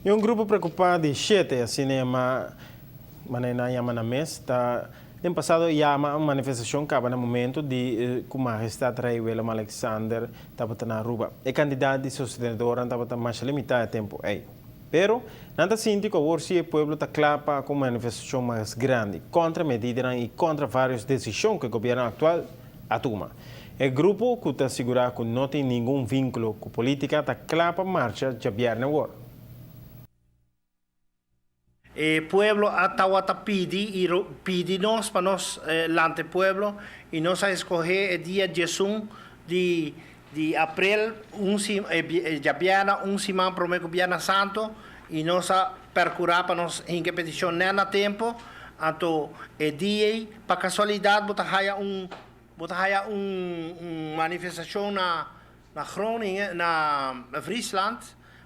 E um grupo preocupado de sete, assim, na mês, tá. No passado, chama uma manifestação que no momento de que o magistrado William Alexander estava na rua. E candidato de sustentador estava mais limitado tempo aí. Pero, nada sinto que hoje o povo está clapa com uma manifestação mais grande contra medidas e contra várias decisões que o governo atual toma. O grupo que está assegurado que não tem nenhum vínculo com a política está clapa marcha de viernes agora. O pueblo atawata pidi nós para nós lante pueblo e nós a escolher o dia de abril já viana semana para o Viernes Santo e nós a percurar para nós em que petição nena tempo ato o dia para casualidade bota haya manifestação na Groningen na Friesland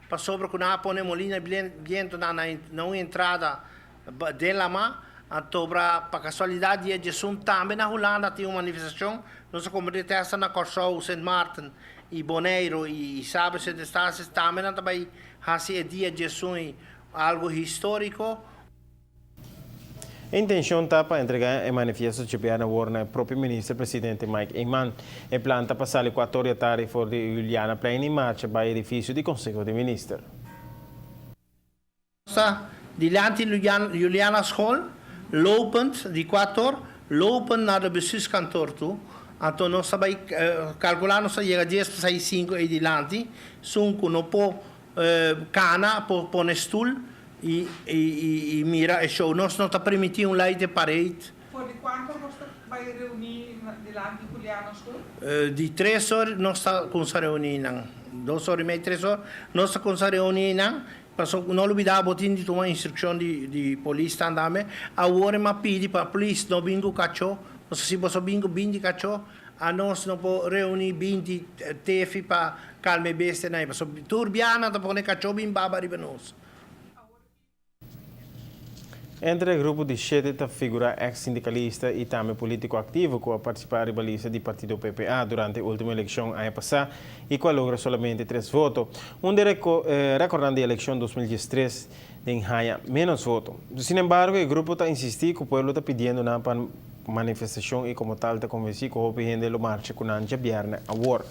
para sobre que na pone molina viento na entrada dela ma para casualidade dia de também na Holanda tem uma manifestação nós comunidade na Corsou, Saint Martin e Bonaire e sabe se está também também hasi dia de algo histórico. A intenção está para entregar o manifesto de Biana Warner ao próprio ministro presidente Mike Eyman. E planta passar o 4 de tarde for de Juliana Plain em marcha para o edifício do Conselho de Ministros. Diante Juliana School, lopend de 4, lopend naar de bestuurskantoor toe. Então nós sabemos calcular nós chega 10 para 5 e diante, sunco no po cana po stool e mira e show nós não está permitindo light de parede. Por de quanto você vai reunir diante de Juliana School? De 3 horas nós está com essa reunião, 2 horas e meia, 3 horas nós está com essa reunião. Não olvidar botin de tomar instrução de polícia também. Agora me pede para a polícia não bingo cachorro. Se você bingo bindi cachorro, a nós não pode reunir bindi tefi para calme besta não. Porque turbiana tá pone cachorro bim baba riba nós. Entre o grupo de sete está figura ex-sindicalista e também político ativo que participar da lista do partido PPA durante a última eleição ano passado e que logra somente 3 votos. Recordando a eleição 2013, em Haia, menos votos. Sin embargo, o grupo está insistindo que o povo está pedindo uma manifestação e como tal está convencido que o gente marcha com a viernes agora.